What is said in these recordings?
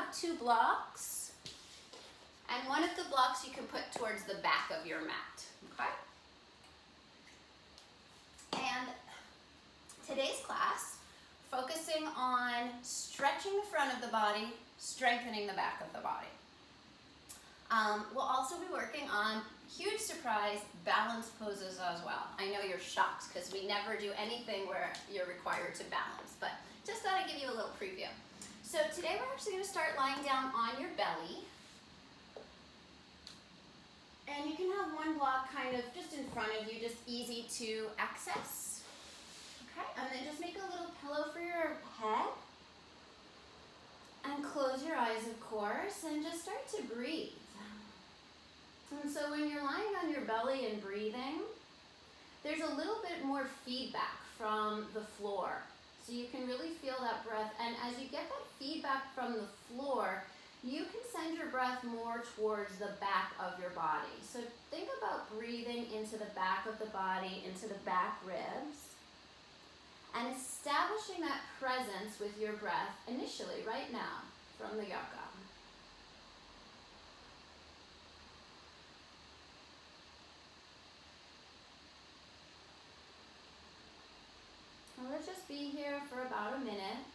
have 2 blocks, and one of the blocks you can put towards the back of your mat, okay? And today's class, focusing on stretching the front of the body, strengthening the back of the body. We'll also be working on, huge surprise, balance poses as well. I know you're shocked because we never do anything where you're required to balance, but just thought I'd give you a little preview. So today we're actually going to start lying down on your belly. And you can have one block kind of just in front of you, just easy to access. Okay, and then just make a little pillow for your head. And close your eyes, of course, and just start to breathe. And so when you're lying on your belly and breathing, there's a little bit more feedback from the floor. So you can really feel that breath. And as you get that feedback from the floor, you can send your breath more towards the back of your body. So think about breathing into the back of the body, into the back ribs, and establishing that presence with your breath initially, right now, from the yoga. Well, let's just be here for about a minute.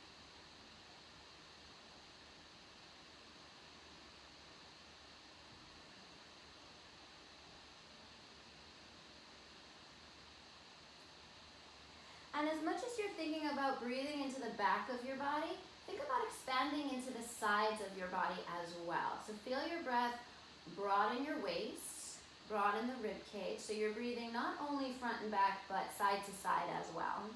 And as much as you're thinking about breathing into the back of your body, think about expanding into the sides of your body as well. So feel your breath broaden your waist, broaden the rib cage. So you're breathing not only front and back, but side to side as well.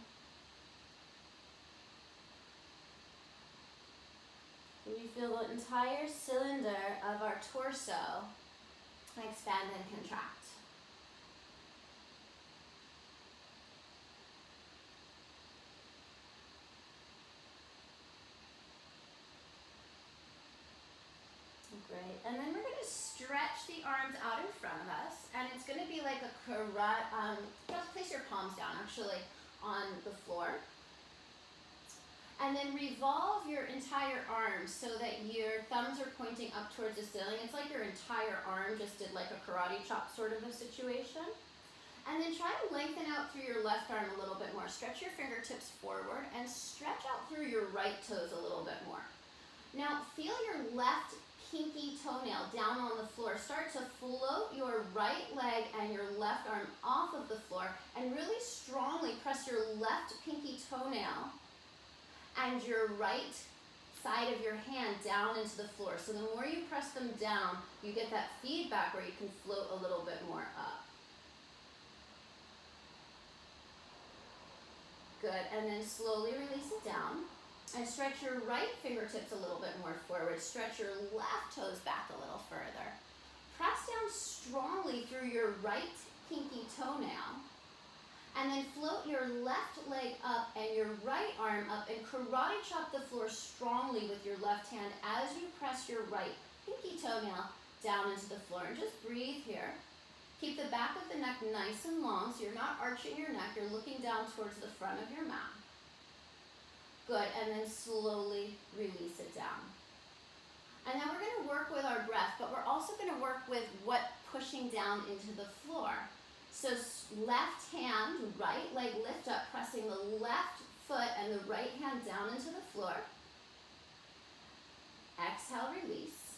We feel the entire cylinder of our torso expand and contract. Great, and then we're going to stretch the arms out in front of us, and it's going to be like a karate, just place your palms down actually on the floor. And then revolve your entire arm so that your thumbs are pointing up towards the ceiling. It's like your entire arm just did like a karate chop sort of a situation. And then try to lengthen out through your left arm a little bit more. Stretch your fingertips forward and stretch out through your right toes a little bit more. Now feel your left pinky toenail down on the floor. Start to float your right leg and your left arm off of the floor and really strongly press your left pinky toenail and your right side of your hand down into the floor. So the more you press them down, you get that feedback where you can float a little bit more up. Good, and then slowly release it down. And stretch your right fingertips a little bit more forward. Stretch your left toes back a little further. Press down strongly through your right pinky toenail. And then float your left leg up and your right arm up and karate chop the floor strongly with your left hand as you press your right pinky toenail down into the floor. And just breathe here. Keep the back of the neck nice and long so you're not arching your neck. You're looking down towards the front of your mat. Good, and then slowly release it down. And then we're going to work with our breath, but we're also going to work with what pushing down into the floor. So left hand, right leg lift up, pressing the left foot and the right hand down into the floor. Exhale, release.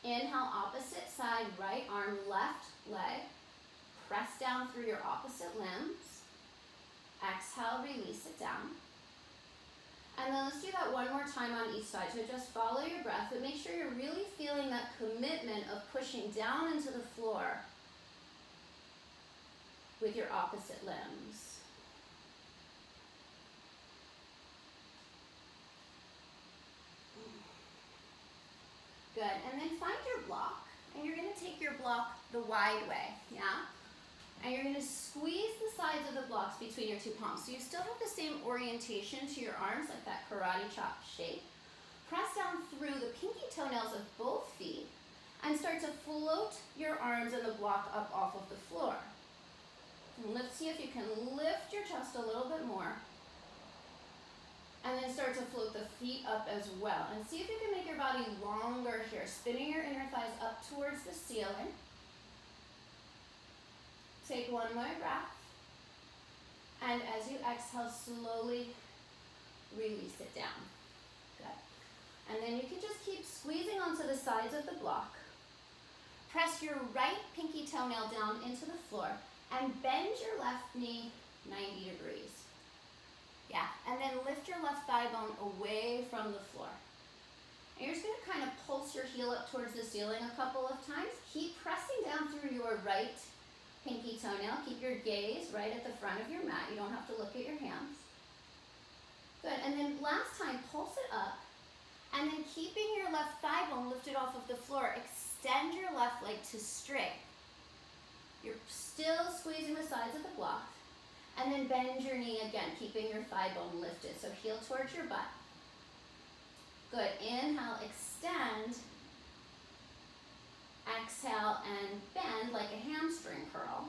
Inhale, opposite side, right arm, left leg. Press down through your opposite limbs. Exhale, release it down. And then let's do that one more time on each side. So just follow your breath, but make sure you're really feeling that commitment of pushing down into the floor with your opposite limbs. Good, and then find your block, and you're going to take your block the wide way, yeah? And you're going to squeeze the sides of the blocks between your two palms. So you still have the same orientation to your arms, like that karate chop shape. Press down through the pinky toenails of both feet and start to float your arms and the block up off of the floor. And let's see if you can lift your chest a little bit more. And then start to float the feet up as well. And see if you can make your body longer here. Spinning your inner thighs up towards the ceiling. Take one more breath. And as you exhale, slowly release it down. Good. And then you can just keep squeezing onto the sides of the block. Press your right pinky toenail down into the floor and bend your left knee 90 degrees. Yeah, and then lift your left thigh bone away from the floor. And you're just going to kind of pulse your heel up towards the ceiling a couple of times. Keep pressing down through your right pinky toenail. Keep your gaze right at the front of your mat. You don't have to look at your hands. Good, and then last time, pulse it up. And then keeping your left thigh bone lifted off of the floor, extend your left leg to straight. You're still squeezing the sides of the block. And then bend your knee again, keeping your thigh bone lifted. So heel towards your butt. Good. Inhale, extend. Exhale and bend like a hamstring curl.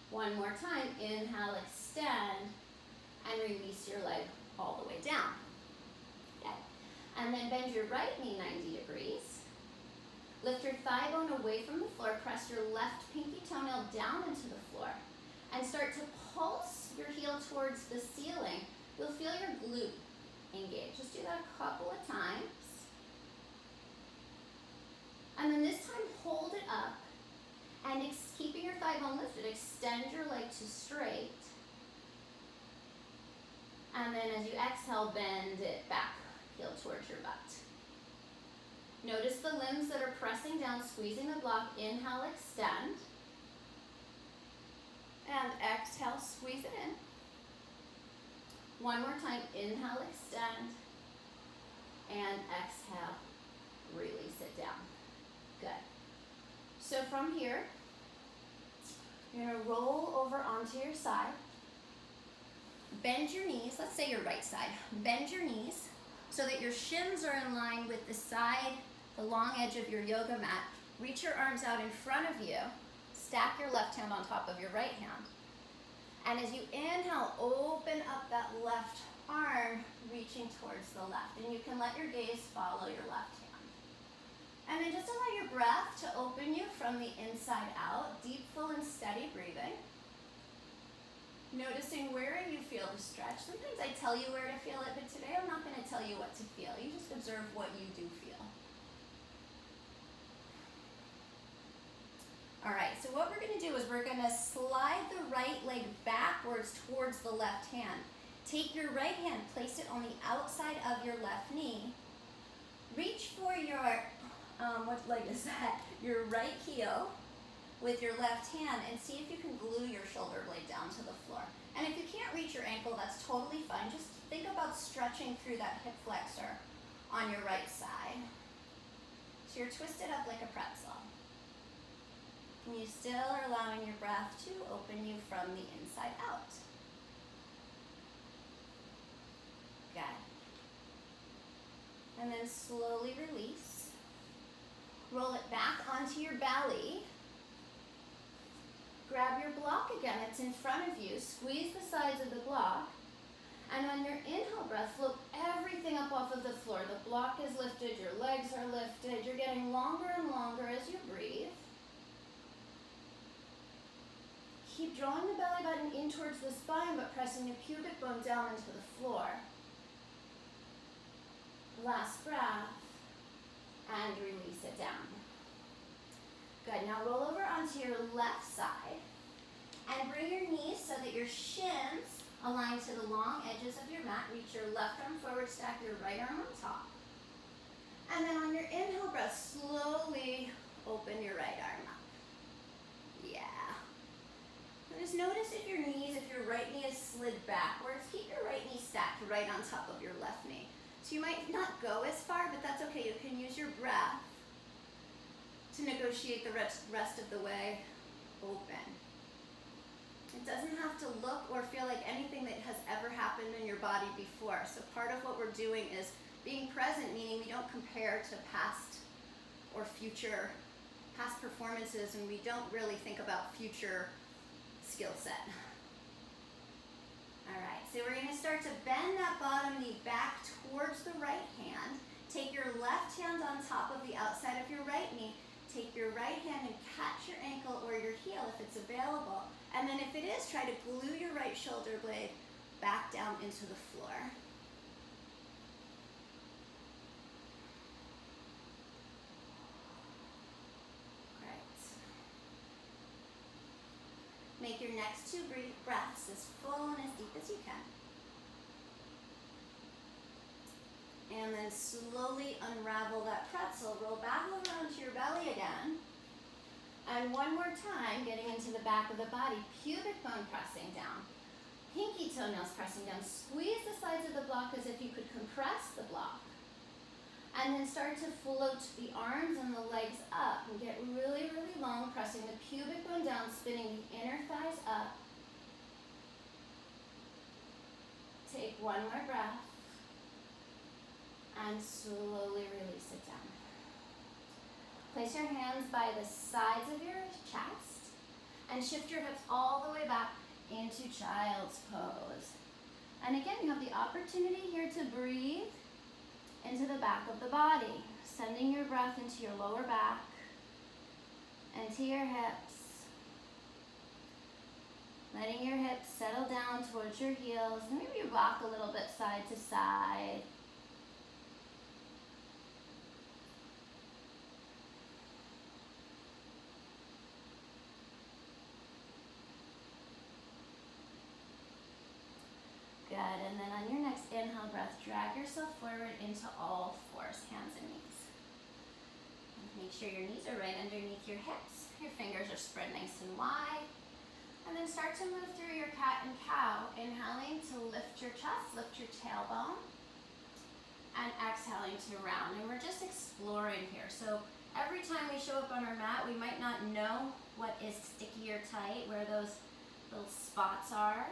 One more time. Inhale, extend, and release your leg all the way down. Okay. And then bend your right knee 90 degrees. Lift your thigh bone away from the floor. Press your left pinky toenail down into the floor. And start to pulse your heel towards the ceiling. You'll feel your glute engage. Just do that a couple of times. And then this time, hold it up. And keeping your thigh bone lifted, extend your leg to straight. And then as you exhale, bend it back, heel towards your butt. Notice the limbs that are pressing down, squeezing the block. Inhale, extend. And exhale, squeeze it in. One more time, inhale, extend. And exhale, release it down. Good. So from here, you're gonna roll over onto your side. Bend your knees, let's say your right side. Bend your knees so that your shins are in line with the side, the long edge of your yoga mat. Reach your arms out in front of you. Stack your left hand on top of your right hand. And as you inhale, open up that left arm, reaching towards the left. And you can let your gaze follow your left hand. And then just allow your breath to open you from the inside out. Deep, full, and steady breathing. Noticing where you feel the stretch. Sometimes I tell you where to feel it, but today I'm not going to tell you what to feel. You just observe what you do feel. All right, so what we're going to do is we're going to slide the right leg backwards towards the left hand. Take your right hand, place it on the outside of your left knee. Reach for your, what leg is that? Your right heel with your left hand and see if you can glue your shoulder blade down to the floor. And if you can't reach your ankle, that's totally fine. Just think about stretching through that hip flexor on your right side. So you're twisted up like a pretzel. And you still are allowing your breath to open you from the inside out. Good. And then slowly release. Roll it back onto your belly. Grab your block again, it's in front of you. Squeeze the sides of the block. And on your inhale breath, float everything up off of the floor. The block is lifted, your legs are lifted. You're getting longer and longer as you breathe. Keep drawing the belly button in towards the spine, but pressing the pubic bone down into the floor. Last breath, and release it down. Good, now roll over onto your left side, and bring your knees so that your shins align to the long edges of your mat. Reach your left arm forward, stack your right arm on top. And then on your inhale breath, slowly open your right arm up. Yeah. Just notice if your right knee is slid backwards, keep your right knee stacked right on top of your left knee. So you might not go as far, but that's okay. You can use your breath to negotiate the rest of the way open. It doesn't have to look or feel like anything that has ever happened in your body before. So part of what we're doing is being present, meaning we don't compare to past or future, past performances, and we don't really think about future skill set. All right, so we're going to start to bend that bottom knee back towards the right hand. Take your left hand on top of the outside of your right knee. Take your right hand and catch your ankle or your heel if it's available. And then if it is, try to glue your right shoulder blade back down into the floor. Make your next 2 breaths as full and as deep as you can. And then slowly unravel that pretzel. Roll back over onto your belly again. And one more time, getting into the back of the body. Pubic bone pressing down. Pinky toenails pressing down. Squeeze the sides of the block as if you could compress the block. And then start to float the arms and the legs up and get really, really long, pressing the pubic bone down, spinning the inner thighs up. Take one more breath and slowly release it down. Place your hands by the sides of your chest and shift your hips all the way back into child's pose. And again, you have the opportunity here to breathe into the back of the body, sending your breath into your lower back, into your hips, letting your hips settle down towards your heels. Maybe you rock a little bit side to side. Good, and then on your next inhale breath, drag yourself forward into all fours, hands and knees. And make sure your knees are right underneath your hips. Your fingers are spread nice and wide. And then start to move through your cat and cow, inhaling to lift your chest, lift your tailbone, and exhaling to round. And we're just exploring here. So every time we show up on our mat, we might not know what is sticky or tight, where those little spots are.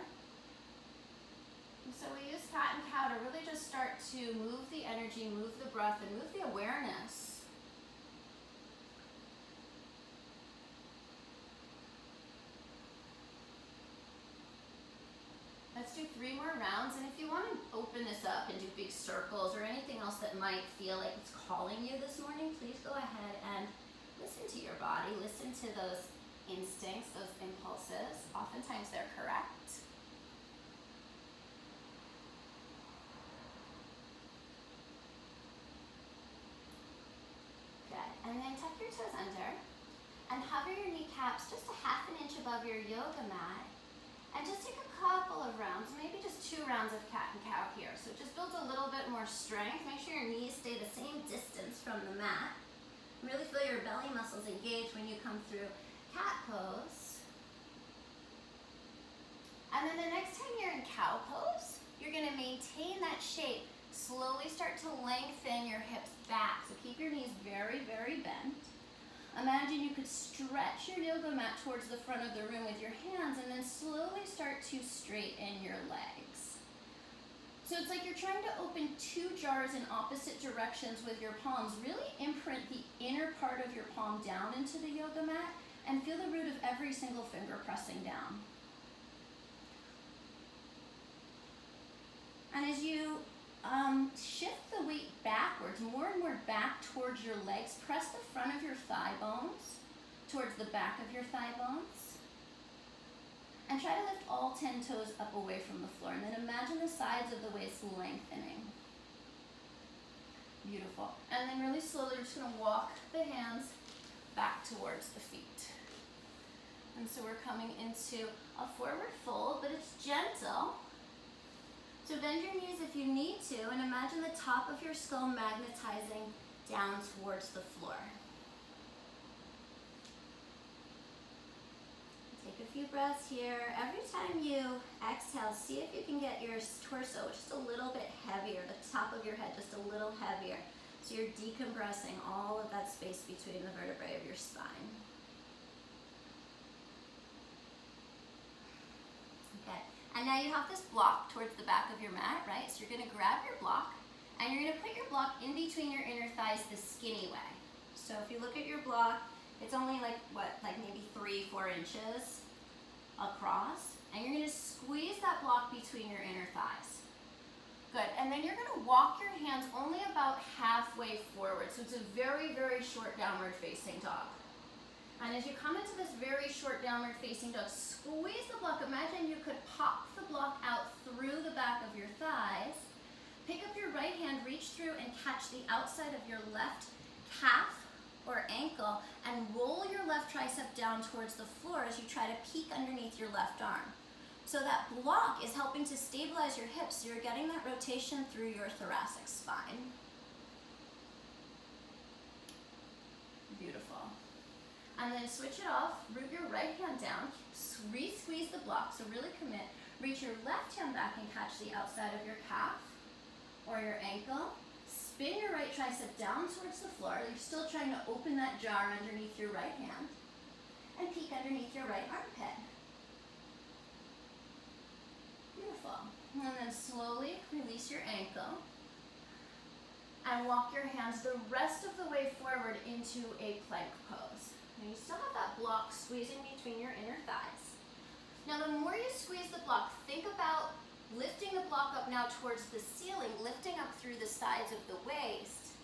So we use cat and cow to really just start to move the energy, move the breath, and move the awareness. Let's do 3 more rounds, and if you want to open this up and do big circles or anything else that might feel like it's calling you this morning, please go ahead and listen to your body, listen to those instincts, those impulses. Oftentimes they're correct. And then tuck your toes under and hover your kneecaps just a half an inch above your yoga mat. And just take a couple of rounds, maybe just 2 rounds of cat and cow here. So it just builds a little bit more strength. Make sure your knees stay the same distance from the mat. Really feel your belly muscles engage when you come through cat pose. And then the next time you're in cow pose, you're going to maintain that shape. Slowly start to lengthen your hips back. So keep your knees very, very bent. Imagine you could stretch your yoga mat towards the front of the room with your hands and then slowly start to straighten your legs. So it's like you're trying to open 2 jars in opposite directions with your palms. Really imprint the inner part of your palm down into the yoga mat and feel the root of every single finger pressing down. And as you shift the weight backwards, more and more back towards your legs. Press the front of your thigh bones towards the back of your thigh bones. And try to lift all 10 toes up away from the floor. And then imagine the sides of the waist lengthening. Beautiful. And then really slowly, we're just going to walk the hands back towards the feet. And so we're coming into a forward fold, but it's gentle. So bend your knees if you need to, and imagine the top of your skull magnetizing down towards the floor. Take a few breaths here. Every time you exhale, see if you can get your torso just a little bit heavier, the top of your head just a little heavier. So you're decompressing all of that space between the vertebrae of your spine. Okay. And now you have this block towards the back of your mat, right? So you're going to grab your block, and you're going to put your block in between your inner thighs the skinny way. So if you look at your block, it's only like maybe 3-4 inches across. And you're gonna squeeze that block between your inner thighs. Good, and then you're gonna walk your hands only about halfway forward. So it's a very, very short downward facing dog. And as you come into this very short downward facing dog, squeeze the block. Imagine you could pop the block out through the back of your thighs. Pick up your right hand, reach through and catch the outside of your left calf or ankle and roll your left tricep down towards the floor as you try to peek underneath your left arm. So that block is helping to stabilize your hips, so you're getting that rotation through your thoracic spine. Beautiful. And then switch it off, root your right hand down, re-squeeze the block, so really commit. Reach your left hand back and catch the outside of your calf or your ankle. Spin your right tricep down towards the floor. You're still trying to open that jar underneath your right hand. And peek underneath your right armpit. Beautiful. And then slowly release your ankle. And walk your hands the rest of the way forward into a plank pose. And you still have that block squeezing between your inner thighs. Now the more you squeeze the block, think about lifting the block up now towards the ceiling, lifting up through the sides of the waist,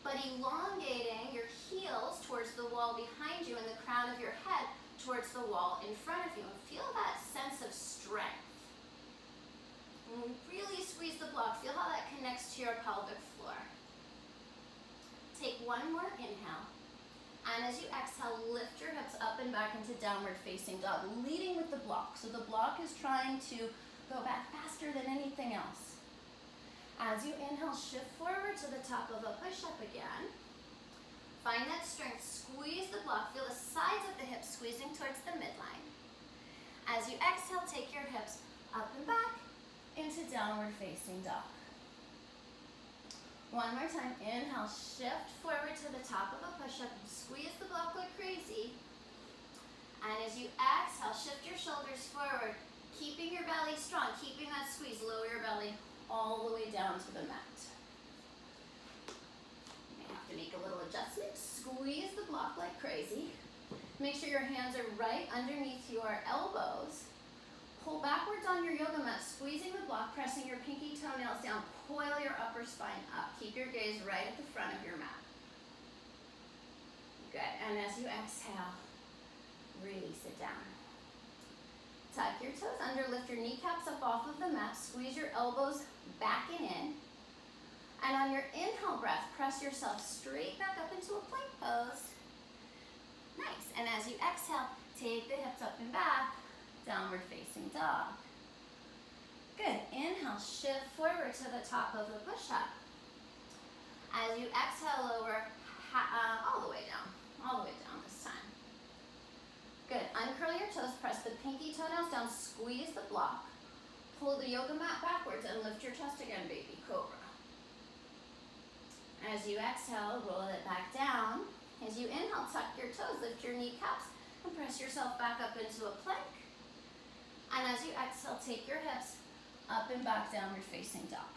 but elongating your heels towards the wall behind you and the crown of your head towards the wall in front of you. And feel that sense of strength. And really squeeze the block. Feel how that connects to your pelvic floor. Take one more inhale. And as you exhale, lift your hips up and back into downward facing dog, leading with the block. So the block is trying to go back faster than anything else. As you inhale, shift forward to the top of a push-up again. Find that strength, squeeze the block, feel the sides of the hips squeezing towards the midline. As you exhale, take your hips up and back into downward facing dog. One more time, inhale, shift forward to the top of a push-up, squeeze the block like crazy. And as you exhale, shift your shoulders forward, keeping your belly strong, keeping that squeeze, lower your belly all the way down to the mat. You may have to make a little adjustment. Squeeze the block like crazy. Make sure your hands are right underneath your elbows. Pull backwards on your yoga mat, squeezing the block, pressing your pinky toenails down, coil your upper spine up. Keep your gaze right at the front of your mat. Good, and as you exhale, release it down. Tuck your toes under, lift your kneecaps up off of the mat, squeeze your elbows back and in. And on your inhale breath, press yourself straight back up into a plank pose. Nice, and as you exhale, take the hips up and back, downward facing dog. Good, inhale, shift forward to the top of the push-up. As you exhale, lower all the way down this time. Good, uncurl your toes, press the pinky toenails down, squeeze the block. Pull the yoga mat backwards and lift your chest again, baby cobra. As you exhale, roll it back down. As you inhale, tuck your toes, lift your kneecaps, and press yourself back up into a plank. And as you exhale, take your hips up and back, downward facing dog.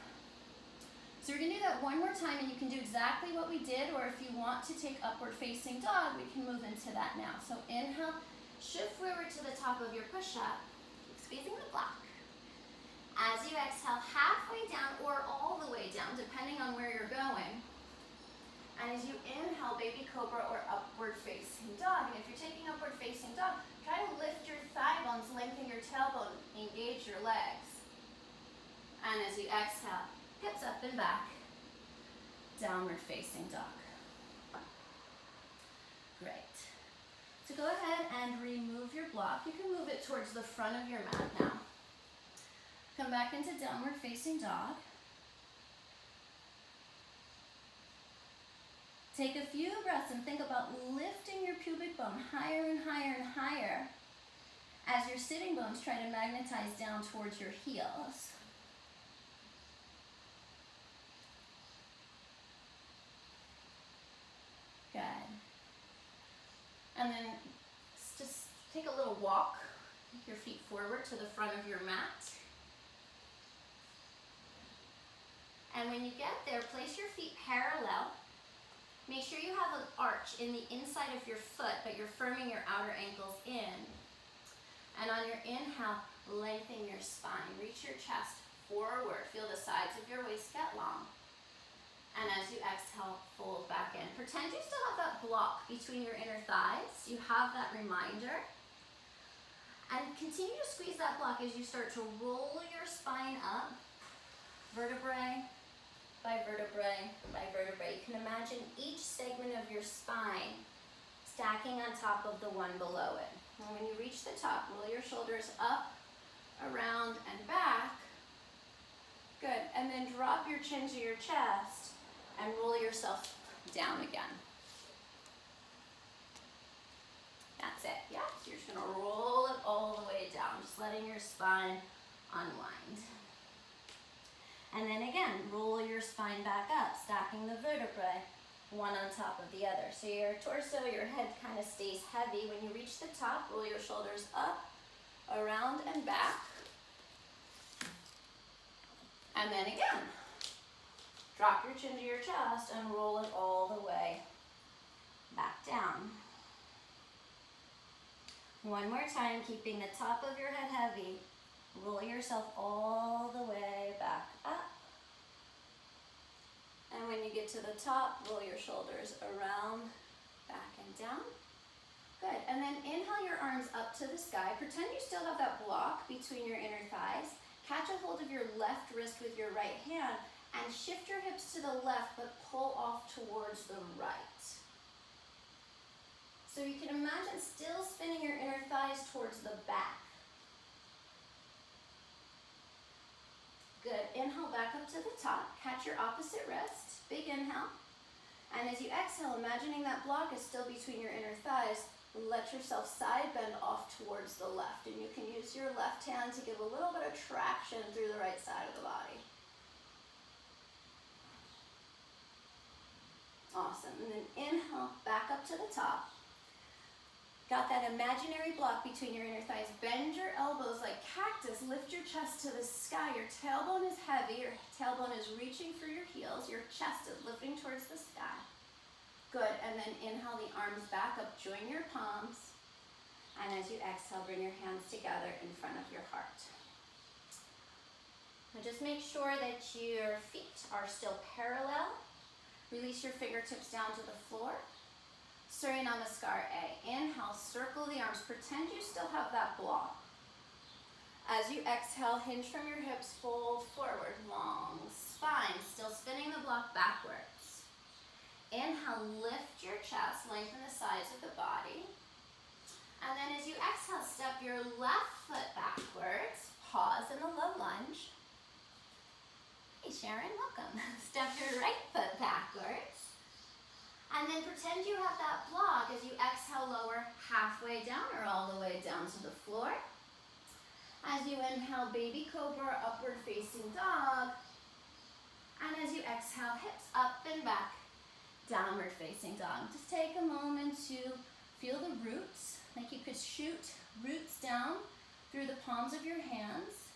So we're gonna do that one more time, and you can do exactly what we did, or if you want to take upward facing dog, we can move into that now. So inhale, shift forward to the top of your push-up, keep squeezing the block. As you exhale, halfway down or all the way down, depending on where you're going. And as you inhale, baby cobra or upward facing dog. And if you're taking upward facing dog, try to lift your thigh bones, lengthen your tailbone, engage your legs. And as you exhale, hips up and back, downward facing dog. Great. So go ahead and remove your block. You can move it towards the front of your mat now. Come back into downward facing dog. Take a few breaths and think about lifting your pubic bone higher and higher and higher as your sitting bones try to magnetize down towards your heels. Good. And then just take a little walk, take your feet forward to the front of your mat. And when you get there, place your feet parallel. Make sure you have an arch in the inside of your foot, but you're firming your outer ankles in. And on your inhale, lengthen your spine. Reach your chest forward. Feel the sides of your waist get long. And as you exhale, fold back in. Pretend you still have that block between your inner thighs. You have that reminder. And continue to squeeze that block as you start to roll your spine up, vertebrae by vertebrae by vertebrae. You can imagine each segment of your spine stacking on top of the one below it. And when you reach the top, roll your shoulders up, around, and back. Good. And then drop your chin to your chest and roll yourself down again. That's it. Yeah, so you're just gonna roll it all the way down, just letting your spine unwind. And then again, roll your spine back up, stacking the vertebrae, one on top of the other. So your torso, your head kind of stays heavy. When you reach the top, roll your shoulders up, around, and back. And then again, drop your chin to your chest and roll it all the way back down. One more time, keeping the top of your head heavy. Roll yourself all the way back up. And when you get to the top, roll your shoulders around, back, and down. Good. And then inhale your arms up to the sky. Pretend you still have that block between your inner thighs. Catch a hold of your left wrist with your right hand and shift your hips to the left, but pull off towards the right. So you can imagine still spinning your inner thighs towards the back. Good. Inhale back up to the top. Catch your opposite wrist. Big inhale. And as you exhale, imagining that block is still between your inner thighs, let yourself side bend off towards the left. And you can use your left hand to give a little bit of traction through the right side of the body. Awesome. And then inhale back up to the top. Got that imaginary block between your inner thighs. Bend your elbows like cactus. Lift your chest to the sky. Your tailbone is heavy. Your tailbone is reaching for your heels. Your chest is lifting towards the sky. Good. And then inhale the arms back up. Join your palms. And as you exhale, bring your hands together in front of your heart. Now just make sure that your feet are still parallel. Release your fingertips down to the floor. Surya Namaskar A. Inhale, circle the arms. Pretend you still have that block. As you exhale, hinge from your hips, fold forward, long spine, still spinning the block backwards. Inhale, lift your chest, lengthen the sides of the body. And then as you exhale, step your left foot backwards, pause in a low lunge. Hey Sharon, welcome. Step your right foot backwards. And then pretend you have that block as you exhale, lower halfway down or all the way down to the floor. As you inhale, baby cobra, upward facing dog. And as you exhale, hips up and back, downward facing dog. Just take a moment to feel the roots, like you could shoot roots down through the palms of your hands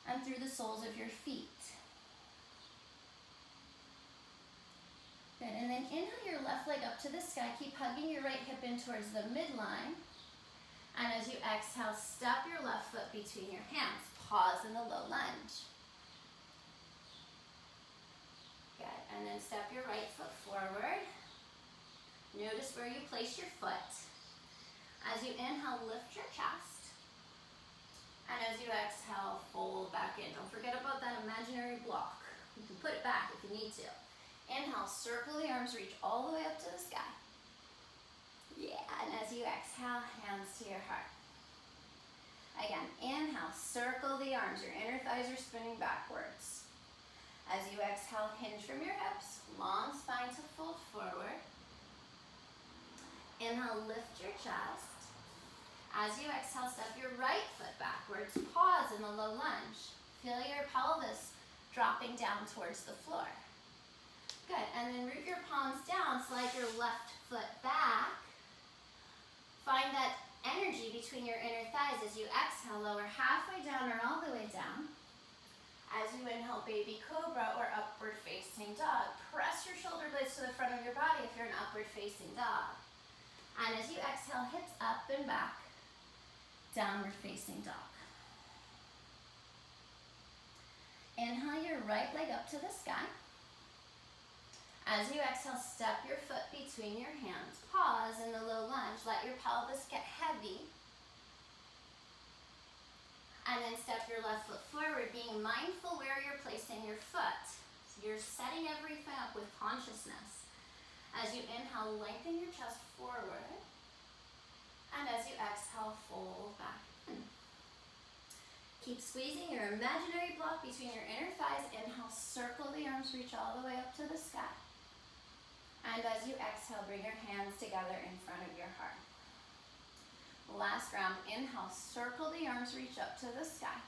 and through the soles of your feet. Good, and then inhale your left leg up to the sky. Keep hugging your right hip in towards the midline. And as you exhale, step your left foot between your hands. Pause in the low lunge. Good, and then step your right foot forward. Notice where you place your foot. As you inhale, lift your chest. And as you exhale, fold back in. Don't forget about that imaginary block. You can put it back if you need to. Inhale, circle the arms, reach all the way up to the sky. Yeah, and as you exhale, hands to your heart. Again, inhale, circle the arms. Your inner thighs are spinning backwards. As you exhale, hinge from your hips, long spine to fold forward. Inhale, lift your chest. As you exhale, step your right foot backwards, pause in the low lunge. Feel your pelvis dropping down towards the floor. Good, and then root your palms down, slide your left foot back. Find that energy between your inner thighs as you exhale, lower halfway down or all the way down. As you inhale, baby cobra or upward facing dog. Press your shoulder blades to the front of your body if you're an upward facing dog. And as you exhale, hips up and back, downward facing dog. Inhale your right leg up to the sky. As you exhale, step your foot between your hands. Pause in the low lunge. Let your pelvis get heavy. And then step your left foot forward, being mindful where you're placing your foot. So you're setting everything up with consciousness. As you inhale, lengthen your chest forward. And as you exhale, fold back in. Keep squeezing your imaginary block between your inner thighs. Inhale, circle the arms, reach all the way up to the sky. And as you exhale, bring your hands together in front of your heart. Last round, inhale, circle the arms, reach up to the sky.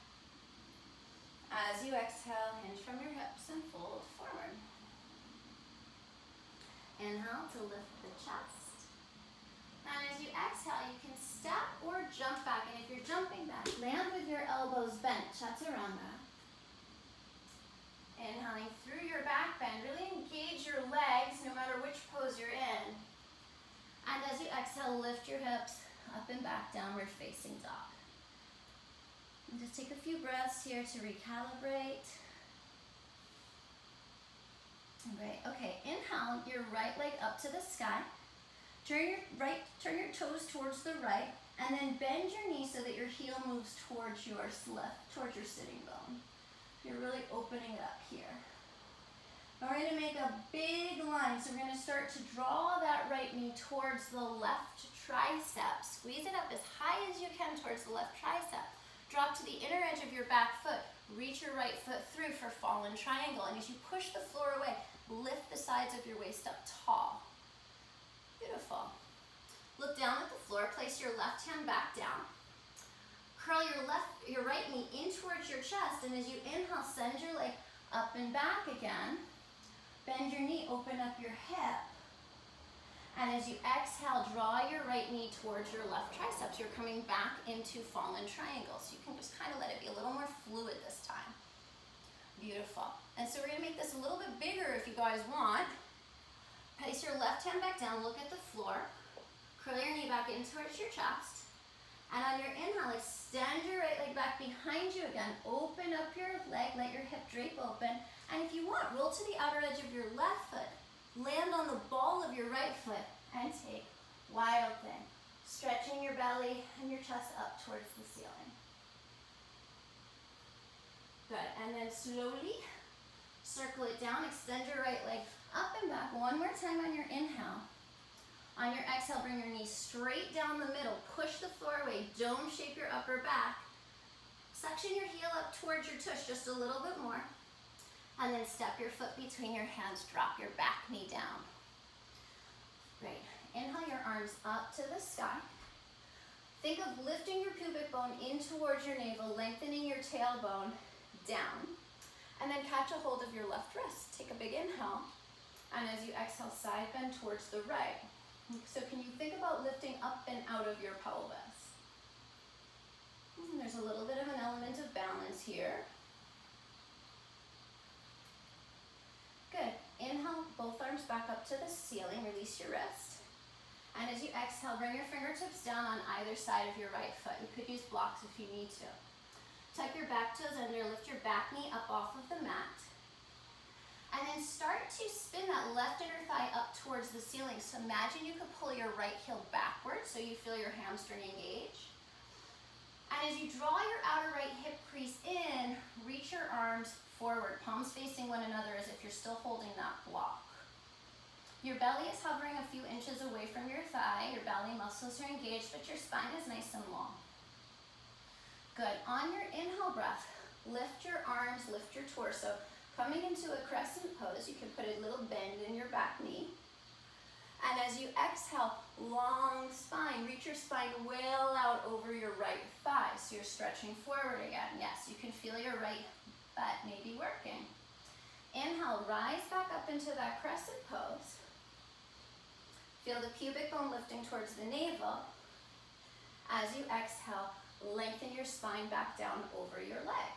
As you exhale, hinge from your hips and fold forward. Inhale to lift the chest. And as you exhale, you can step or jump back. And if you're jumping back, land with your elbows bent, chaturanga. Inhaling through your back bend, really engage your legs no matter which pose you're in. And as you exhale, lift your hips up and back, downward facing dog. And just take a few breaths here to recalibrate. Great. Okay, inhale your right leg up to the sky. Turn your toes towards the right, and then bend your knee so that your heel moves towards your sitting bone. You're really opening it up here. Now we're going to make a big line, so we're going to start to draw that right knee towards the left tricep. Squeeze it up as high as you can towards the left tricep. Drop to the inner edge of your back foot. Reach your right foot through for fallen triangle. And as you push the floor away, lift the sides of your waist up tall. Beautiful. Look down at the floor. Place your left hand back down. Curl your right knee in towards your chest. And as you inhale, send your leg up and back again. Bend your knee, open up your hip. And as you exhale, draw your right knee towards your left triceps. You're coming back into fallen triangle. So you can just kind of let it be a little more fluid this time. Beautiful. And so we're going to make this a little bit bigger if you guys want. Place your left hand back down, look at the floor. Curl your knee back in towards your chest. And on your inhale, extend your right leg back behind you again. Open up your leg, let your hip drape open. And if you want, roll to the outer edge of your left foot. Land on the ball of your right foot and take wide open. Stretching your belly and your chest up towards the ceiling. Good, and then slowly circle it down, extend your right leg up and back. One more time on your inhale. On your exhale, bring your knees straight down the middle. Push the floor away, dome shape your upper back. Suction your heel up towards your tush just a little bit more. And then step your foot between your hands, drop your back knee down. Great. Inhale your arms up to the sky. Think of lifting your pubic bone in towards your navel, lengthening your tailbone down. And then catch a hold of your left wrist. Take a big inhale. And as you exhale, side bend towards the right. So can you think about lifting up and out of your pelvis? And there's a little bit of an element of balance here. Good. Inhale, both arms back up to the ceiling. Release your wrist. And as you exhale, bring your fingertips down on either side of your right foot. You could use blocks if you need to. Tuck your back toes under, lift your back knee up off of the mat. And then start to spin that left inner thigh up towards the ceiling. So imagine you could pull your right heel backwards so you feel your hamstring engage. And as you draw your outer right hip crease in, reach your arms forward, palms facing one another as if you're still holding that block. Your belly is hovering a few inches away from your thigh. Your belly muscles are engaged, but your spine is nice and long. Good. On your inhale breath, lift your arms, lift your torso. Coming into a crescent pose, you can put a little bend in your back knee. And as you exhale, long spine, reach your spine well out over your right thigh. So you're stretching forward again. Yes, you can feel your right butt maybe working. Inhale, rise back up into that crescent pose. Feel the pubic bone lifting towards the navel. As you exhale, lengthen your spine back down over your leg.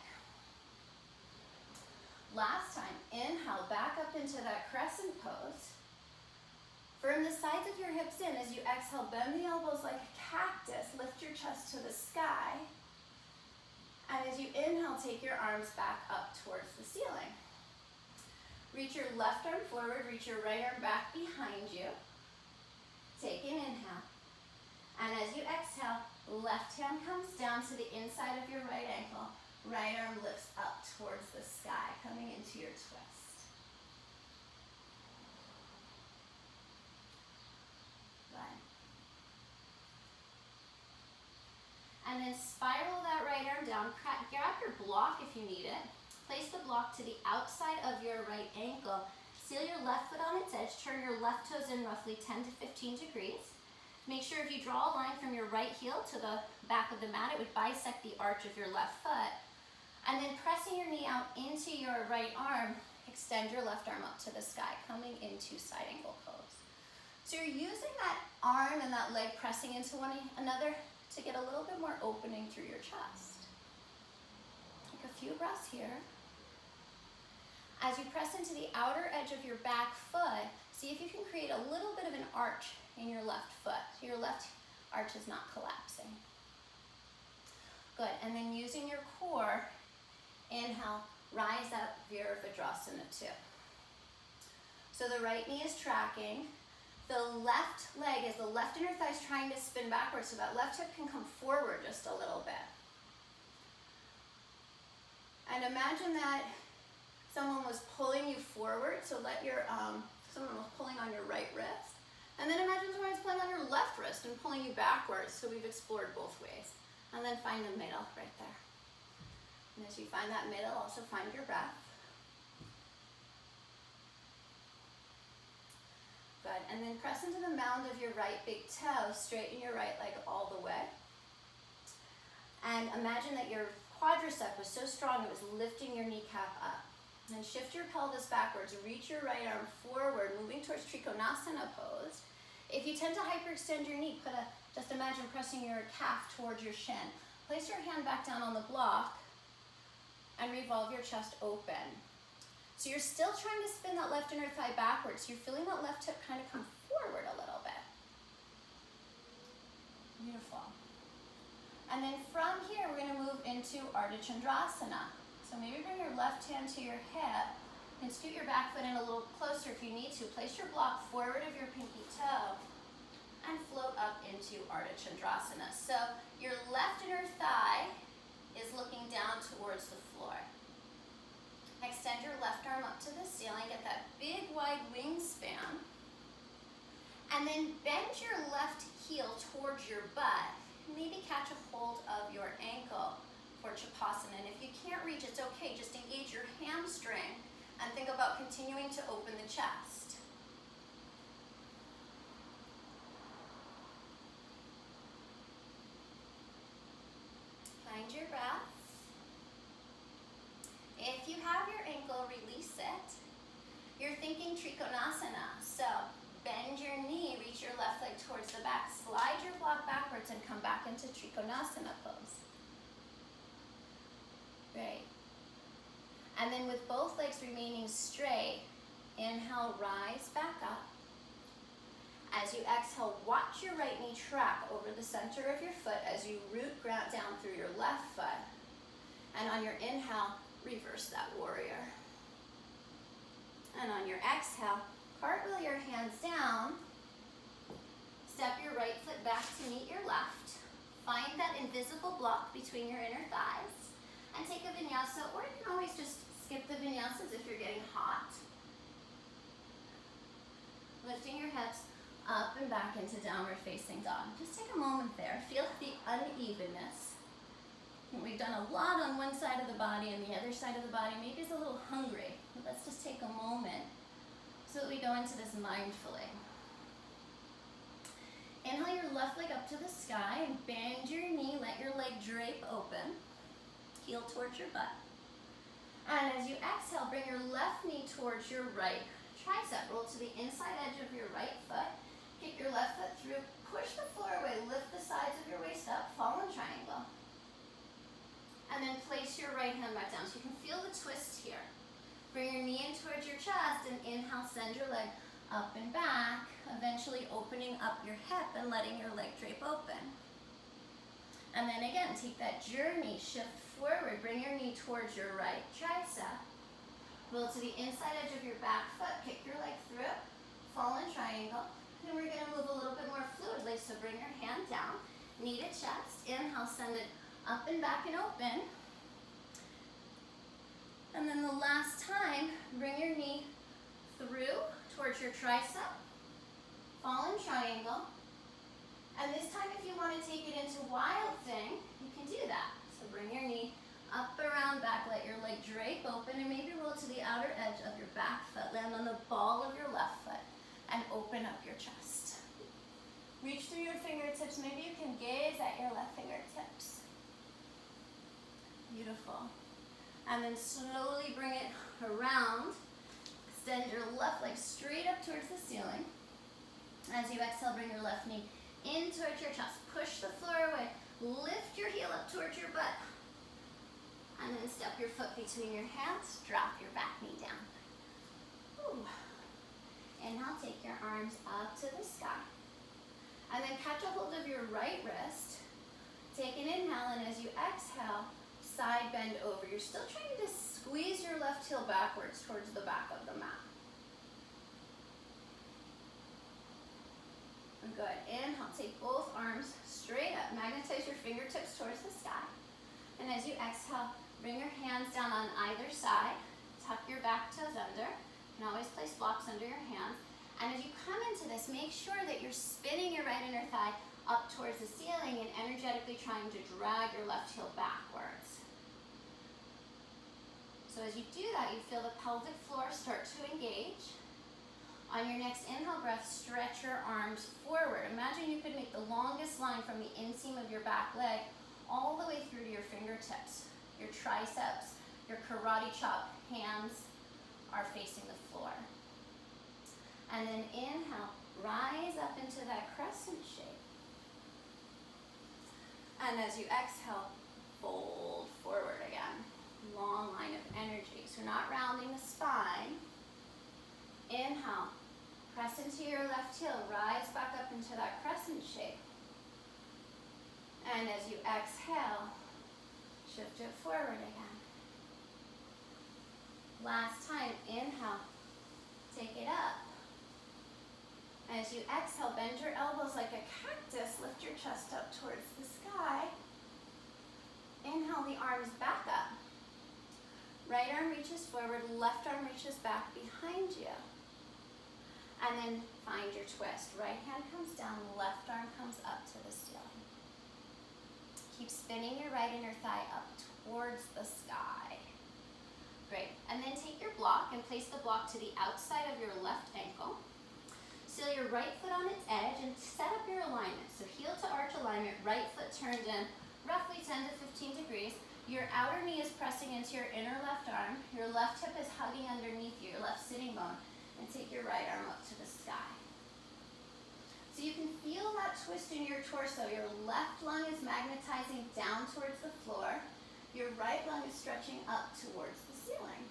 Last time, inhale, back up into that crescent pose. Firm the sides of your hips in. As you exhale, bend the elbows like a cactus. Lift your chest to the sky. And as you inhale, take your arms back up towards the ceiling. Reach your left arm forward, reach your right arm back behind you. Take an inhale. And as you exhale, left hand comes down to the inside of your right ankle. Right arm lifts up towards the sky, coming into your twist. Good. And then spiral that right arm down. Grab your block if you need it. Place the block to the outside of your right ankle. Seal your left foot on its edge. Turn your left toes in roughly 10 to 15 degrees. Make sure if you draw a line from your right heel to the back of the mat, it would bisect the arch of your left foot. And then pressing your knee out into your right arm, extend your left arm up to the sky, coming into side angle pose. So you're using that arm and that leg pressing into one another to get a little bit more opening through your chest. Take a few breaths here. As you press into the outer edge of your back foot, see if you can create a little bit of an arch in your left foot. So your left arch is not collapsing. Good, and then using your core, inhale, rise up, Virabhadrasana 2. So the right knee is tracking. The left leg is the left inner thigh is trying to spin backwards, so that left hip can come forward just a little bit. And imagine that someone was pulling you forward, so someone was pulling on your right wrist. And then imagine someone was pulling on your left wrist and pulling you backwards, so we've explored both ways. And then find the middle right there. And as you find that middle, also find your breath. Good, and then press into the mound of your right big toe, straighten your right leg all the way. And imagine that your quadricep was so strong it was lifting your kneecap up. And then shift your pelvis backwards, reach your right arm forward, moving towards Trikonasana pose. If you tend to hyperextend your knee, just imagine pressing your calf towards your shin. Place your hand back down on the block and revolve your chest open. So you're still trying to spin that left inner thigh backwards. You're feeling that left hip kind of come forward a little bit. Beautiful. And then from here, we're going to move into Ardha Chandrasana. So maybe bring your left hand to your hip and scoot your back foot in a little closer if you need to. Place your block forward of your pinky toe and float up into Ardha Chandrasana. So your left inner thigh is looking down towards the floor. Extend your left arm up to the ceiling, get that big wide wingspan. And then bend your left heel towards your butt. Maybe catch a hold of your ankle for Chapasana. And if you can't reach, it's okay. Just engage your hamstring and think about continuing to open the chest. Find your breath. If you have your ankle, release it. You're thinking Trikonasana. So bend your knee, reach your left leg towards the back. Slide your block backwards and come back into Trikonasana pose. Great. And then with both legs remaining straight, inhale, rise back up. As you exhale, watch your right knee track over the center of your foot as you root ground down through your left foot. And on your inhale, reverse that warrior. And on your exhale, cartwheel your hands down. Step your right foot back to meet your left. Find that invisible block between your inner thighs. And take a vinyasa, or you can always just skip the vinyasas if you're getting hot. Lifting your hips up and back into downward facing dog. Just take a moment there. Feel the unevenness. We've done a lot on one side of the body, and the other side of the body maybe is a little hungry. But let's just take a moment so that we go into this mindfully. Inhale your left leg up to the sky and bend your knee. Let your leg drape open. Heel towards your butt. And as you exhale, bring your left knee towards your right tricep. Roll to the inside edge of your right foot. Kick your left foot through. Push the floor away. Lift the sides of your waist up. Fallen triangle. And then place your right hand back down. So you can feel the twist here. Bring your knee in towards your chest and inhale, send your leg up and back, eventually opening up your hip and letting your leg drape open. And then again, take that journey, shift forward, bring your knee towards your right tricep. Roll to the inside edge of your back foot, kick your leg through, fallen triangle. Then we're gonna move a little bit more fluidly, so bring your hand down, knee to chest, inhale, send it up and back and open. And then the last time, bring your knee through towards your tricep, fallen triangle. And this time, if you want to take it into wild thing, you can do that. So bring your knee up, around, back, let your leg drape open, and maybe roll to the outer edge of your back foot. Land on the ball of your left foot and open up your chest. Reach through your fingertips. Maybe you can gaze at your left fingertips. Beautiful. And then slowly bring it around. Extend your left leg straight up towards the ceiling. As you exhale, bring your left knee in towards your chest. Push the floor away. Lift your heel up towards your butt. And then step your foot between your hands. Drop your back knee down. Ooh. Inhale, take your arms up to the sky. And then catch a hold of your right wrist. Take an inhale, and as you exhale, side bend over. You're still trying to squeeze your left heel backwards towards the back of the mat. Good. Inhale, take both arms straight up. Magnetize your fingertips towards the sky. And as you exhale, bring your hands down on either side. Tuck your back toes under. You can always place blocks under your hands. And as you come into this, make sure that you're spinning your right inner thigh up towards the ceiling and energetically trying to drag your left heel backwards. So as you do that, you feel the pelvic floor start to engage. On your next inhale breath, stretch your arms forward. Imagine you could make the longest line from the inseam of your back leg all the way through to your fingertips. Your triceps, your karate chop hands are facing the floor. And then inhale, rise up into that crescent shape. And as you exhale, fold forward again. Long line of energy. So we're not rounding the spine. Inhale, press into your left heel, rise back up into that crescent shape. And as you exhale, shift it forward again. Last time, inhale, take it up. As you exhale, bend your elbows like a cactus, lift your chest up towards the sky. Inhale the arms back up. Right arm reaches forward, left arm reaches back behind you. And then find your twist. Right hand comes down, left arm comes up to the ceiling. Keep spinning your right inner thigh up towards the sky. Great. And then take your block and place the block to the outside of your left ankle. Seal your right foot on its edge and set up your alignment. So heel to arch alignment, right foot turned in roughly 10 to 15 degrees. Your outer knee is pressing into your inner left arm. Your left hip is hugging underneath you, your left sitting bone. And take your right arm up to the sky. So you can feel that twist in your torso. Your left lung is magnetizing down towards the floor. Your right lung is stretching up towards the ceiling.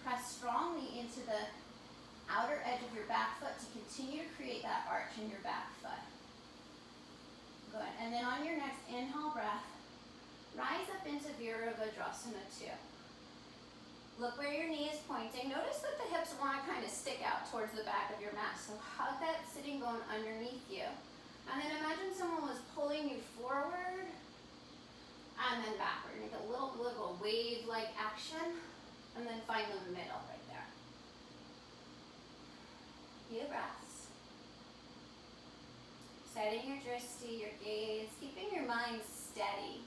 Press strongly into the outer edge of your back foot to continue to create that arch in your back foot. Good. And then on your next inhale breath, rise up into Virabhadrasana 2. Look where your knee is pointing. Notice that the hips want to kind of stick out towards the back of your mat. So hug that sitting bone underneath you. And then imagine someone was pulling you forward and then backward. Make a little bit of a wave-like action. And then find the middle right there. Few breaths. Setting your drishti, your gaze, keeping your mind steady.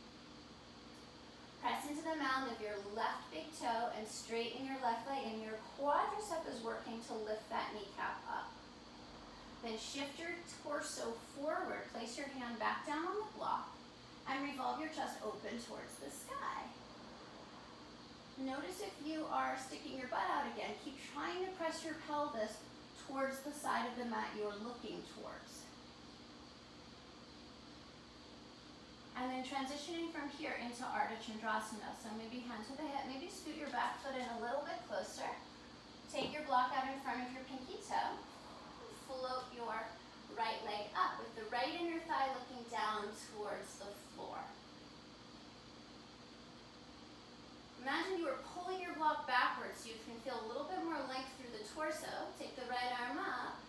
Press into the mound of your left big toe and straighten your left leg, and your quadricep is working to lift that kneecap up. Then shift your torso forward, place your hand back down on the block, and revolve your chest open towards the sky. Notice if you are sticking your butt out again, keep trying to press your pelvis towards the side of the mat you're looking towards. And then transitioning from here into Ardha Chandrasana. So maybe hand to the hip, maybe scoot your back foot in a little bit closer walk backwards so you can feel a little bit more length through the torso. Take the right arm up.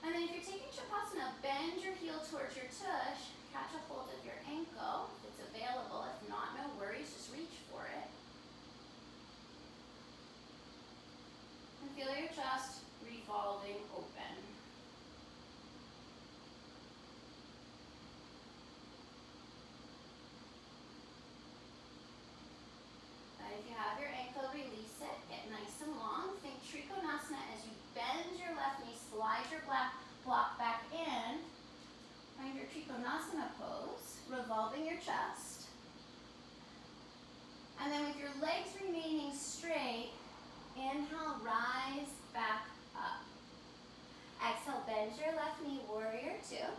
And then if you're taking Chapasana, bend your heel towards your tush. Catch a hold of your ankle if it's available. If not, no worries, just reach for it. And feel your chest revolving open. If you have your ankle, release it. Get nice and long. Think Trikonasana as you bend your left knee, slide your block back in. Find your Trikonasana pose, revolving your chest. And then with your legs remaining straight, inhale, rise back up. Exhale, bend your left knee, warrior two.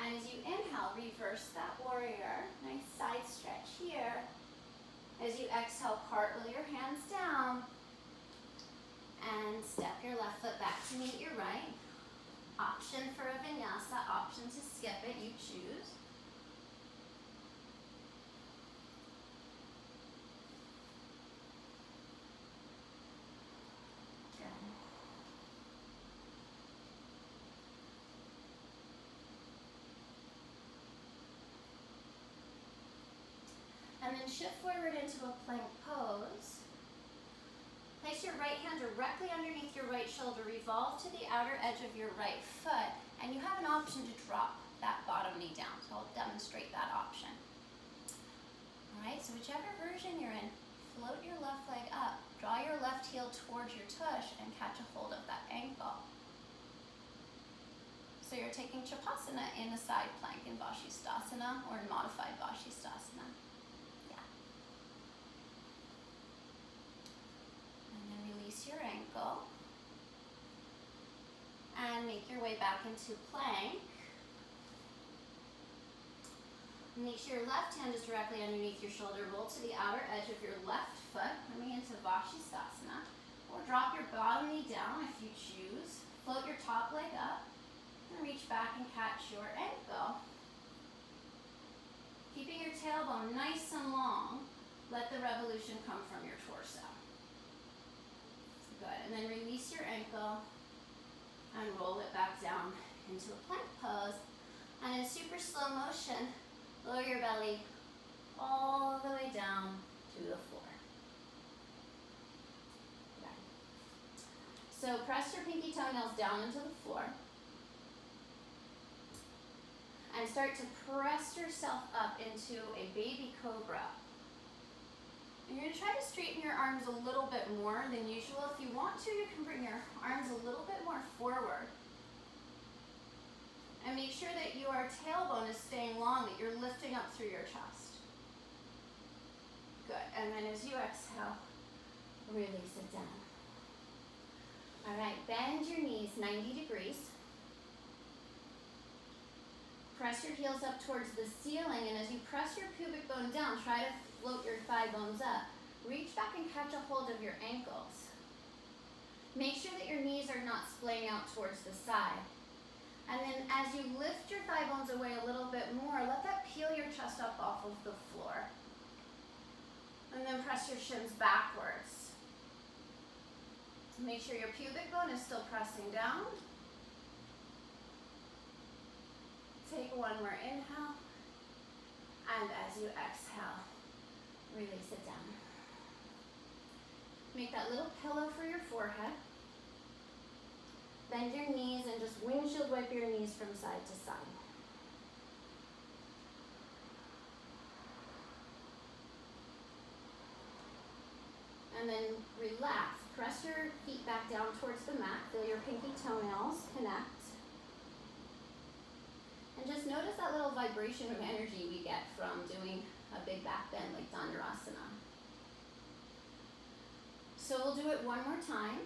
And as you inhale, reverse that warrior. Nice side stretch here. As you exhale, cartwheel your hands down and step your left foot back to meet your right. Option for a vinyasa, option to skip it, you choose. Good. And then shift forward into a plank pose. Place your right hand directly underneath your right shoulder. Revolve to the outer edge of your right foot. And you have an option to drop that bottom knee down. So I'll demonstrate that option. All right, so whichever version you're in, float your left leg up. Draw your left heel towards your tush and catch a hold of that ankle. So you're taking Chapasana in a side plank in Vashisthasana or in modified Vashisthasana. Your ankle and make your way back into plank. Make sure your left hand is directly underneath your shoulder. Roll to the outer edge of your left foot, coming into Vashisthasana, or drop your bottom knee down if you choose. Float your top leg up and reach back and catch your ankle. Keeping your tailbone nice and long, let the revolution come from your torso. Good, and then release your ankle and roll it back down into a plank pose. And in super slow motion, lower your belly all the way down to the floor. Okay. So press your pinky toenails down into the floor. And start to press yourself up into a baby cobra. And you're going to try to straighten your arms a little bit more than usual. If you want to, you can bring your arms a little bit more forward. And make sure that your tailbone is staying long, that you're lifting up through your chest. Good. And then as you exhale, release it down. All right, bend your knees 90 degrees. Press your heels up towards the ceiling, and as you press your pubic bone down, try to float your thigh bones up. Reach back and catch a hold of your ankles. Make sure that your knees are not splaying out towards the side. And then as you lift your thigh bones away a little bit more, let that peel your chest up off of the floor. And then press your shins backwards. Make sure your pubic bone is still pressing down. Take one more inhale. And as you exhale, release it down. Make that little pillow for your forehead. Bend your knees and just windshield wipe your knees from side to side. And then relax. Press your feet back down towards the mat. Feel your pinky toenails connect. And just notice that little vibration of energy we get from doing a big back bend like Dhanurasana. So we'll do it one more time.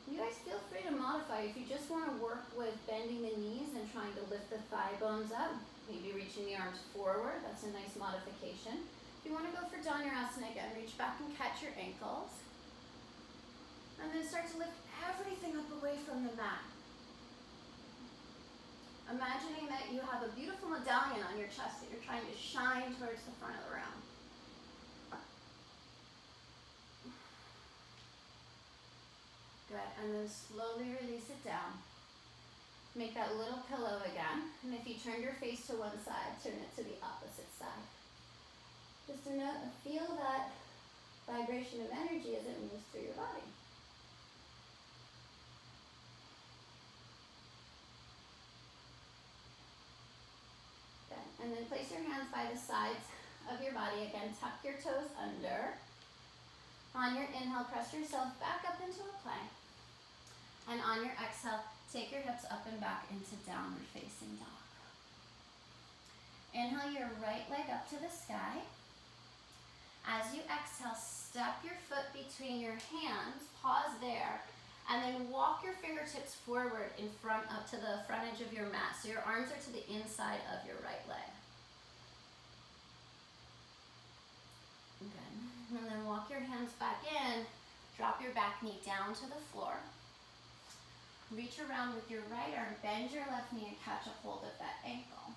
You guys feel free to modify. If you just want to work with bending the knees and trying to lift the thigh bones up, maybe reaching the arms forward, that's a nice modification. If you want to go for Dhanurasana again, reach back and catch your ankles. And then start to lift everything up away from the mat. Imagining that you have a beautiful medallion on your chest that you're trying to shine towards the front of the room. Good, and then slowly release it down. Make that little pillow again, and if you turn your face to one side, turn it to the opposite side. Just to feel that vibration of energy as it moves through your body. Good, and then place your hands by the sides of your body again. Tuck your toes under. On your inhale, press yourself back up into a plank. And on your exhale, take your hips up and back into downward facing dog. Inhale your right leg up to the sky. As you exhale, step your foot between your hands, pause there, and then walk your fingertips forward in front up to the front edge of your mat. So your arms are to the inside of your right leg. Good. And then walk your hands back in, drop your back knee down to the floor. Reach around with your right arm, bend your left knee and catch a hold of that ankle.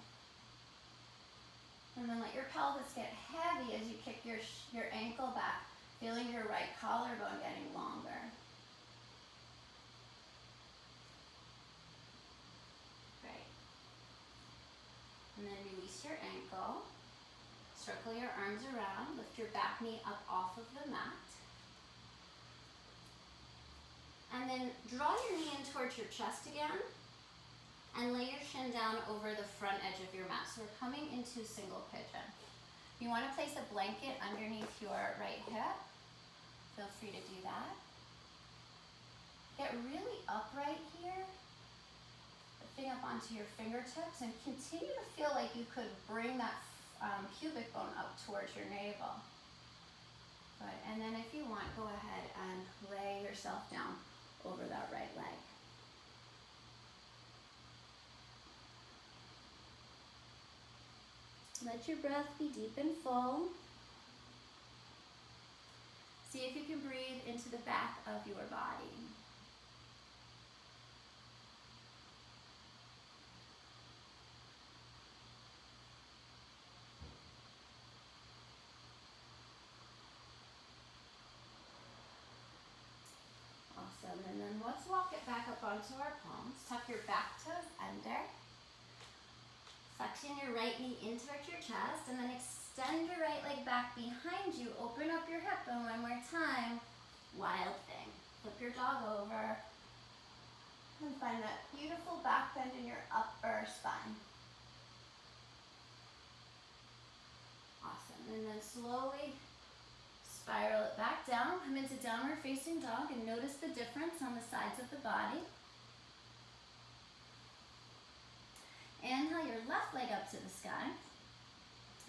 And then let your pelvis get heavy as you kick your ankle back, feeling your right collarbone getting longer. Great. And then release your ankle. Circle your arms around, lift your back knee up off of the mat. And then draw your knee in towards your chest again and lay your shin down over the front edge of your mat. So we're coming into single pigeon. You want to place a blanket underneath your right hip. Feel free to do that. Get really upright here, lifting up onto your fingertips, and continue to feel like you could bring that pubic bone up towards your navel. Good. And then if you want, go ahead and lay yourself down over that right leg. Let your breath be deep and full. See if you can breathe into the back of your body. Awesome, and then let's walk it back up onto our palms. Tuck your back toes under. Flexion your right knee in towards your chest, and then extend your right leg back behind you. Open up your hip, and one more time, wild thing. Flip your dog over, and find that beautiful back bend in your upper spine. Awesome, and then slowly spiral it back down, come into downward facing dog, and notice the difference on the sides of the body. Inhale your left leg up to the sky.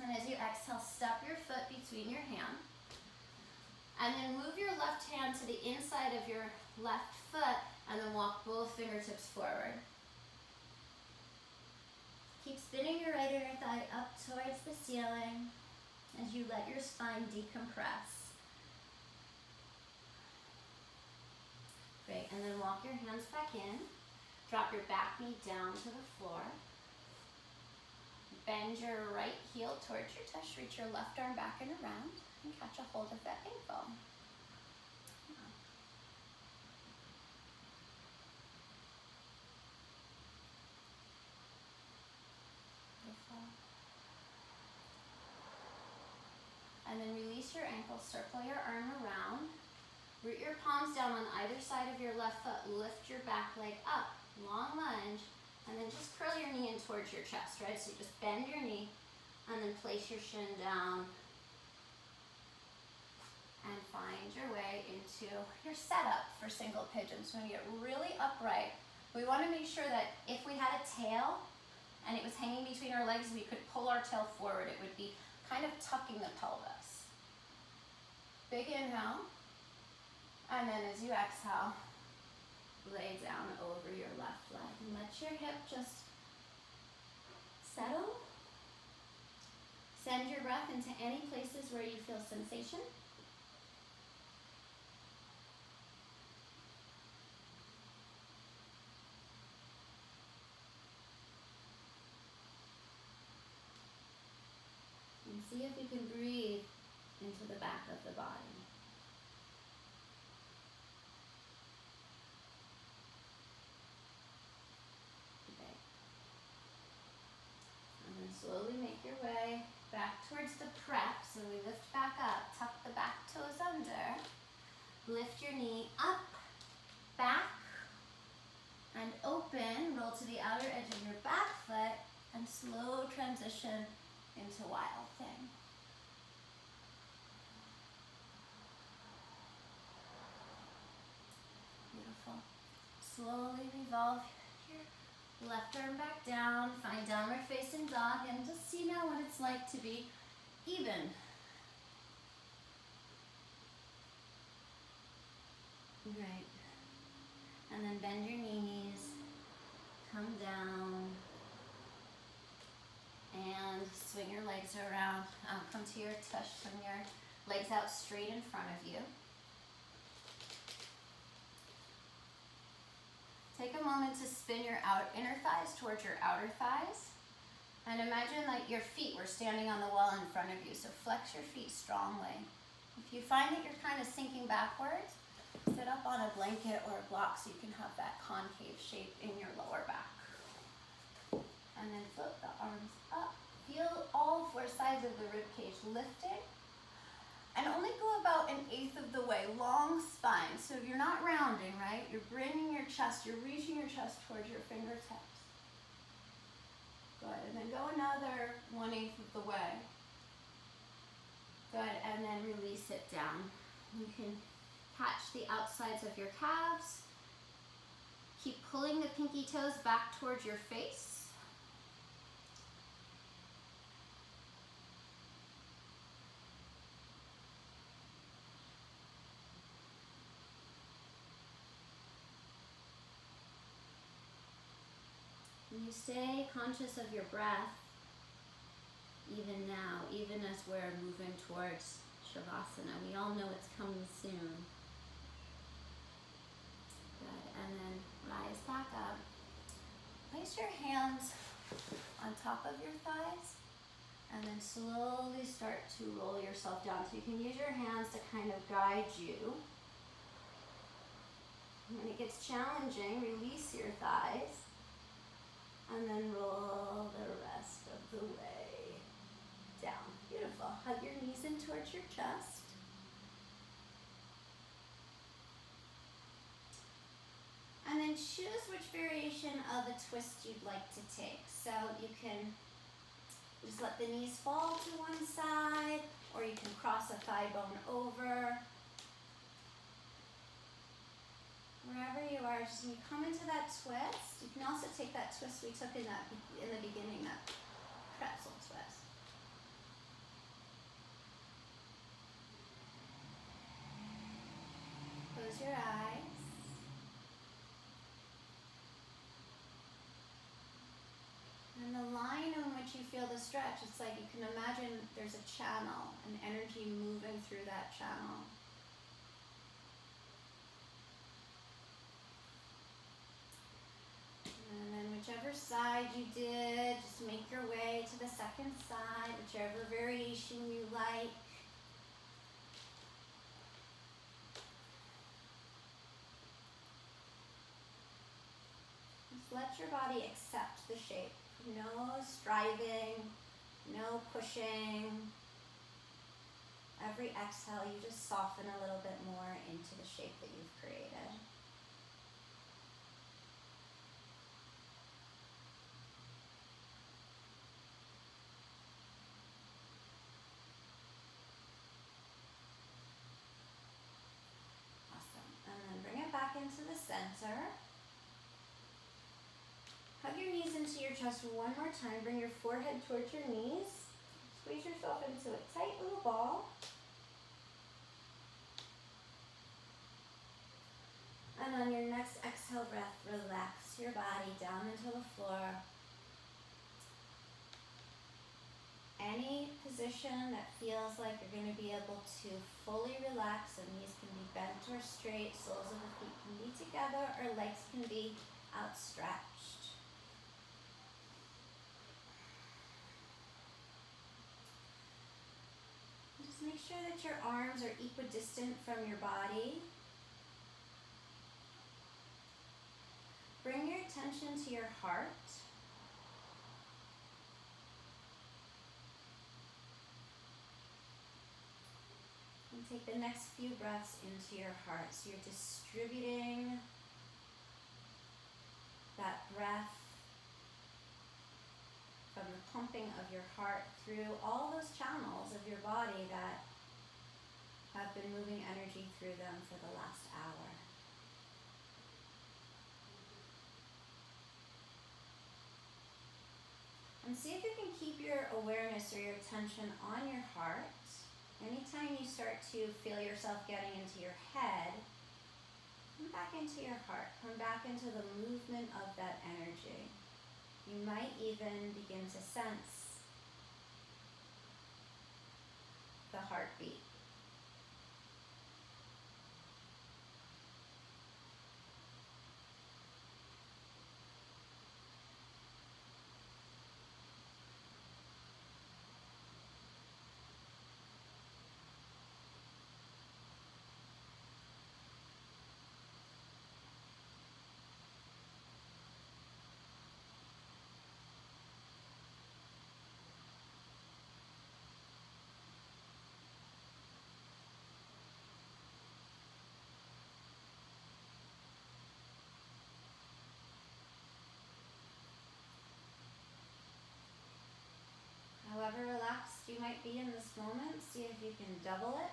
And as you exhale, step your foot between your hands. And then move your left hand to the inside of your left foot and then walk both fingertips forward. Keep spinning your right inner thigh up towards the ceiling as you let your spine decompress. Great, and then walk your hands back in. Drop your back knee down to the floor. Bend your right heel towards your tush. Reach your left arm back and around and catch a hold of that ankle. Beautiful. And then release your ankle, circle your arm around. Root your palms down on either side of your left foot. Lift your back leg up, long lunge. And then just curl your knee in towards your chest, right? So you just bend your knee and then place your shin down and find your way into your setup for single pigeon. So when you get really upright, we want to make sure that if we had a tail and it was hanging between our legs, we could pull our tail forward. It would be kind of tucking the pelvis. Big inhale. And then as you exhale, lay down over your left leg and let your hip just settle. Send your breath into any places where you feel sensation. And see if you can breathe into the back of the body. lift your knee up, back, and open. Roll to the outer edge of your back foot and slow transition into Wild Thing. Beautiful. Slowly revolve your left arm back down. Find downward facing dog and just see now what it's like to be even. Right. And then bend your knees, come down, and swing your legs around. Come to your tush, from your legs out straight in front of you. Take a moment to spin your inner thighs towards your outer thighs. And imagine like your feet were standing on the wall in front of you, so flex your feet strongly. If you find that you're kind of sinking backwards, sit up on a blanket or a block so you can have that concave shape in your lower back. And then float the arms up. Feel all four sides of the rib cage lifting. And only go about 1/8 of the way. Long spine. So you're not rounding, right? You're bringing your chest, you're reaching your chest towards your fingertips. Good. And then go another 1/8 of the way. Good. And then release it down. You can catch the outsides of your calves. Keep pulling the pinky toes back towards your face. And you stay conscious of your breath, even now, even as we're moving towards Shavasana. We all know it's coming soon. Good, and then rise back up. Place your hands on top of your thighs, and then slowly start to roll yourself down. So you can use your hands to kind of guide you. When it gets challenging, release your thighs, and then roll the rest of the way down. Beautiful. Hug your knees in towards your chest. And then choose which variation of a twist you'd like to take. So you can just let the knees fall to one side, or you can cross a thigh bone over. Wherever you are, just when you come into that twist, you can also take that twist we took in the beginning, that pretzel twist. Close your eyes. And the line in which you feel the stretch, it's like you can imagine there's a channel, an energy moving through that channel. And then whichever side you did, just make your way to the second side, whichever variation you like. Just let your body accept the shape. No striving, no pushing. Every exhale, you just soften a little bit more into the shape that you've created. Awesome. And then bring it back into the center. Hug your knees into your chest one more time. Bring your forehead towards your knees. Squeeze yourself into a tight little ball. And on your next exhale breath, relax your body down into the floor. Any position that feels like you're going to be able to fully relax, and knees can be bent or straight, soles of the feet can be together, or legs can be outstretched. Just make sure that your arms are equidistant from your body. Bring your attention to your heart. And Take the next few breaths into your heart. So you're distributing that breath from the pumping of your heart through all those channels of your body that have been moving energy through them for the last hour. And see if you can keep your awareness or your attention on your heart. Anytime you start to feel yourself getting into your head, come back into your heart. Come back into the movement of that energy. You might even begin to sense the heartbeat. However relaxed you might be in this moment, see if you can double it.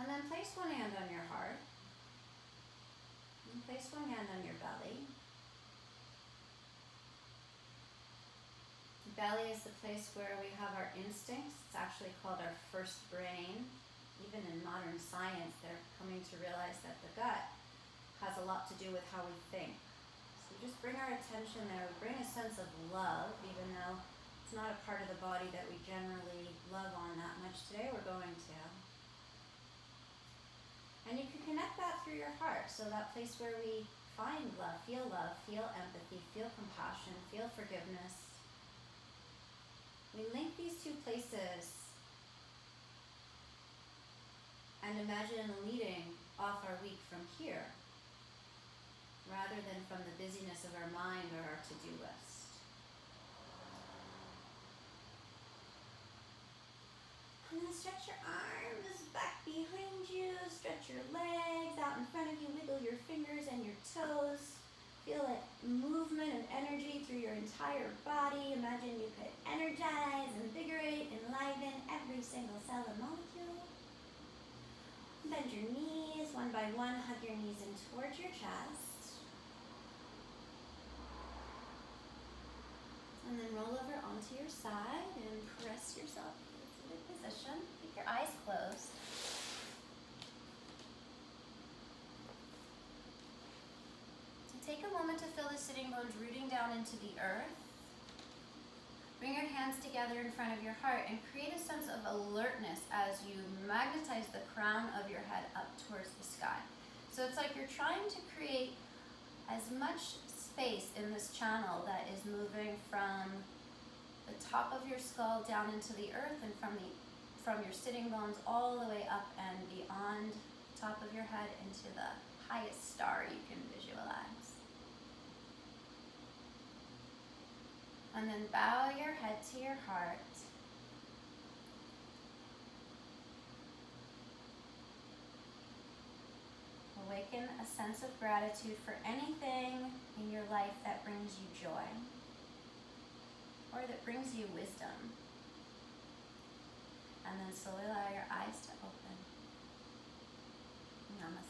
And then place one hand on your heart. And place one hand on your belly. The belly is the place where we have our instincts. It's actually called our first brain. Even in modern science, they're coming to realize that the gut has a lot to do with how we think. So we just bring our attention there. We bring a sense of love, even though it's not a part of the body that we generally love on that much. Today we're going to. And you can connect that through your heart. So that place where we find love, feel empathy, feel compassion, feel forgiveness. We link these two places and imagine leading off our week from here, rather than from the busyness of our mind or our to-do list. And then stretch your arms back behind you, stretch your legs out in front of you, wiggle your fingers and your toes. Feel it movement and energy through your entire body. Imagine you could energize, invigorate, enliven every single cell and molecule. Bend your knees one by one, hug your knees in towards your chest. And then roll over onto your side and press yourself into the position. Keep your eyes closed. Take a moment to feel the sitting bones rooting down into the earth. Bring your hands together in front of your heart and create a sense of alertness as you magnetize the crown of your head up towards the sky. So it's like you're trying to create as much space in this channel that is moving from the top of your skull down into the earth and from your sitting bones all the way up and beyond the top of your head into the highest star you can visualize. And then bow your head to your heart. Awaken a sense of gratitude for anything in your life that brings you joy or that brings you wisdom. And then slowly allow your eyes to open. Namaste.